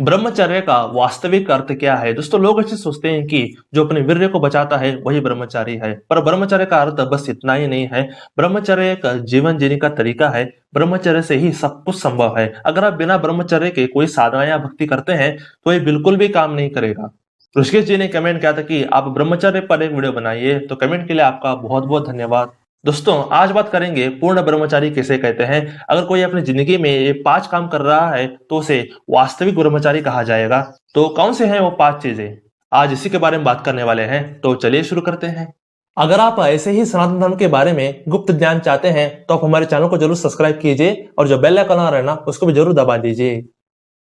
ब्रह्मचर्य का वास्तविक अर्थ क्या है? दोस्तों, लोग ऐसे सोचते हैं कि जो अपने वीर्य को बचाता है वही ब्रह्मचारी है, पर ब्रह्मचर्य का अर्थ बस इतना ही नहीं है। ब्रह्मचर्य एक जीवन जीने का तरीका है। ब्रह्मचर्य से ही सब कुछ संभव है। अगर आप बिना ब्रह्मचर्य के कोई साधना या भक्ति करते हैं तो ये बिल्कुल भी काम नहीं करेगा। ऋषिकेश जी ने कमेंट किया था कि आप ब्रह्मचर्य पर एक वीडियो बनाइए, तो कमेंट के लिए आपका बहुत बहुत धन्यवाद। दोस्तों, आज बात करेंगे पूर्ण ब्रह्मचारी किसे कहते हैं। अगर कोई अपनी जिंदगी में ये 5 काम कर रहा है तो उसे वास्तविक ब्रह्मचारी कहा जाएगा। तो कौन से हैं वो 5 चीजें, आज इसी के बारे में बात करने वाले हैं। तो चलिए शुरू करते हैं। अगर आप ऐसे ही सनातन धर्म के बारे में गुप्त ज्ञान चाहते हैं तो आप हमारे चैनल को जरूर सब्सक्राइब कीजिए और जो बेल आइकन आ रहा है ना उसको भी जरूर दबा दीजिए।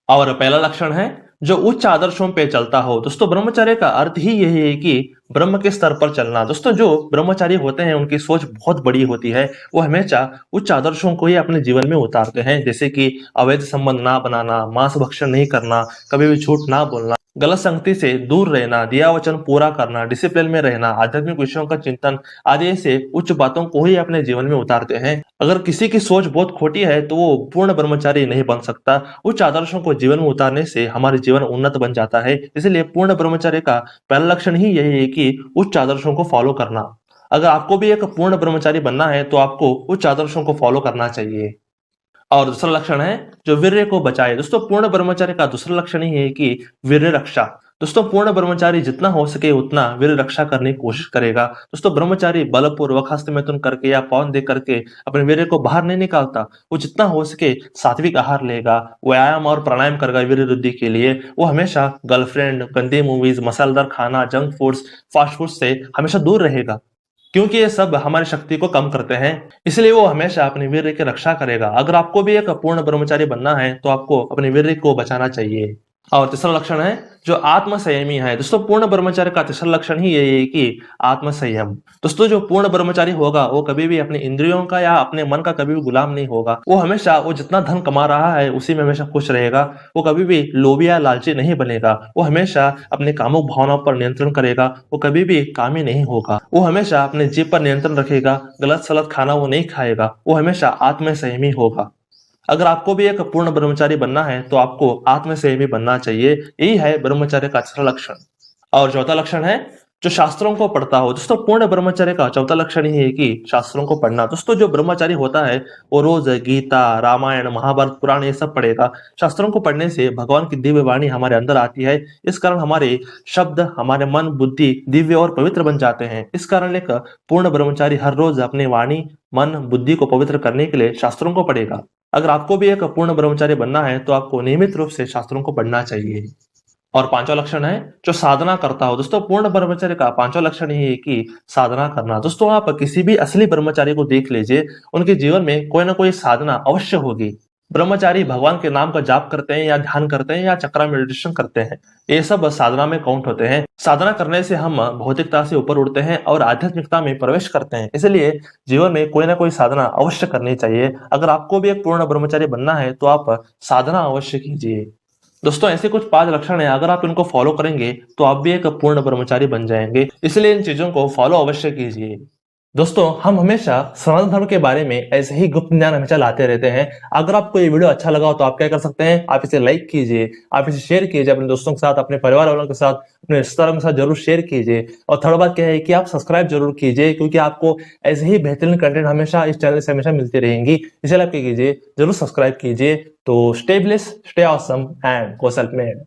और पहला लक्षण है जो उच्च आदर्शों पे चलता हो। दोस्तों, ब्रह्मचर्य का अर्थ ही यही है कि ब्रह्म के स्तर पर चलना। दोस्तों, जो ब्रह्मचारी होते हैं उनकी सोच बहुत बड़ी होती है। वो हमेशा उच्च आदर्शों को ही अपने जीवन में उतारते हैं, जैसे कि अवैध संबंध ना बनाना, मांस भक्षण नहीं करना, कभी भी झूठ ना बोलना, गलत संगति से दूर रहना, दिया वचन पूरा करना, डिसिप्लिन में रहना, आध्यात्मिक विषयों का चिंतन आदि से उच्च बातों को ही अपने जीवन में उतारते हैं। अगर किसी की सोच बहुत खोटी है तो वो पूर्ण ब्रह्मचारी नहीं बन सकता। उच्च आदर्शों को जीवन में उतारने से हमारे जीवन उन्नत बन जाता है। इसलिए पूर्ण ब्रह्मचारी का पहला लक्षण ही यही है कि उच्च आदर्शों को फॉलो करना। अगर आपको भी एक पूर्ण ब्रह्मचारी बनना है तो आपको उच्च आदर्शों को फॉलो करना चाहिए। और दूसरा लक्षण है जो वीर्य को बचाए। दोस्तों, पूर्ण ब्रह्मचारी का दूसरा लक्षण ही है कि वीर्य रक्षा। दोस्तों, पूर्ण ब्रह्मचारी जितना हो सके उतना वीर्य रक्षा करने की कोशिश करेगा। दोस्तों, ब्रह्मचारी बलपूर्वक हस्तमैथुन करके या पौन दे करके अपने वीर्य को बाहर नहीं निकालता। वो जितना हो सके सात्विक आहार लेगा, व्यायाम और प्राणायाम करेगा वीर्य वृद्धि के लिए। वो हमेशा गर्लफ्रेंड, गंदी मूवीज, मसालेदार खाना, जंक फूड्स, फास्ट फूड से हमेशा दूर रहेगा, क्योंकि ये सब हमारी शक्ति को कम करते हैं। इसलिए वो हमेशा अपने वीर्य की रक्षा करेगा। अगर आपको भी एक पूर्ण ब्रह्मचारी बनना है तो आपको अपने वीर्य को बचाना चाहिए। और तीसरा लक्षण है जो आत्म संयमी है। दोस्तों, पूर्ण ब्रह्मचारी का तीसरा लक्षण ही यही है कि आत्म संयम। दोस्तों, जो पूर्ण ब्रह्मचारी होगा वो कभी भी अपने इंद्रियों का या अपने मन का कभी भी गुलाम नहीं होगा। वो हमेशा वो जितना धन कमा रहा है उसी में हमेशा खुश रहेगा। वो कभी भी लोभी या लालची नहीं बनेगा। वो हमेशा अपने कामुक भावनाओं पर नियंत्रण करेगा। वो कभी भी कामी नहीं होगा। वो हमेशा अपने जीभ पर नियंत्रण रखेगा। गलत सलत खाना वो नहीं खाएगा। वो हमेशा आत्म संयमी होगा। अगर आपको भी एक पूर्ण ब्रह्मचारी बनना है तो आपको आत्मसंयमी बनना चाहिए। यही है ब्रह्मचर्य का तीसरा लक्षण। और चौथा लक्षण है जो शास्त्रों को पढ़ता हो। दोस्तों, पूर्ण ब्रह्मचर्य का चौथा लक्षण ही है कि शास्त्रों को पढ़ना। दोस्तों, जो ब्रह्मचारी होता है वो रोज गीता, रामायण, महाभारत, पुराण ये सब पढ़ेगा। शास्त्रों को पढ़ने से भगवान की दिव्य वाणी हमारे अंदर आती है। इस कारण हमारे शब्द, हमारे मन, बुद्धि दिव्य और पवित्र बन जाते हैं। इस कारण एक पूर्ण ब्रह्मचारी हर रोज अपनी वाणी, मन, बुद्धि को पवित्र करने के लिए शास्त्रों को पढ़ेगा। अगर आपको भी एक पूर्ण ब्रह्मचारी बनना है तो आपको नियमित रूप से शास्त्रों को पढ़ना चाहिए। और पांचवा लक्षण है जो साधना करता हो। दोस्तों, पूर्ण ब्रह्मचर्य का पांचवा लक्षण ये है कि साधना करना। दोस्तों, आप किसी भी असली ब्रह्मचारी को देख लीजिए, उनके जीवन में कोई ना कोई साधना अवश्य होगी। ब्रह्मचारी भगवान के नाम का जाप करते हैं या ध्यान करते हैं या चक्रा मेडिटेशन करते हैं। ये सब साधना में काउंट होते हैं। साधना करने से हम भौतिकता से ऊपर उठते हैं और आध्यात्मिकता में प्रवेश करते हैं। इसलिए जीवन में कोई ना कोई साधना अवश्य करनी चाहिए। अगर आपको भी एक पूर्ण ब्रह्मचारी बनना है तो आप साधना अवश्य कीजिए। दोस्तों, ऐसे कुछ 5 लक्षण है, अगर आप इनको फॉलो करेंगे तो आप भी एक पूर्ण ब्रह्मचारी बन जाएंगे। इसलिए इन चीजों को फॉलो अवश्य कीजिए। दोस्तों, हम हमेशा सनातन धर्म के बारे में ऐसे ही गुप्त ज्ञान हमेशा लाते रहते हैं। अगर आपको ये वीडियो अच्छा लगा हो तो आप क्या कर सकते हैं, आप इसे लाइक कीजिए, आप इसे शेयर कीजिए अपने दोस्तों के साथ, अपने परिवार वालों के साथ, अपने रिश्तेदारों के साथ जरूर शेयर कीजिए। और थर्ड बात क्या है कि आप सब्सक्राइब जरूर कीजिए, क्योंकि आपको ऐसे ही बेहतरीन कंटेंट हमेशा इस चैनल से हमेशा मिलती रहेंगी। इसलिए आप क्या कीजिए, जरूर सब्सक्राइब कीजिए। तो stay blessed, stay awesome and go self made.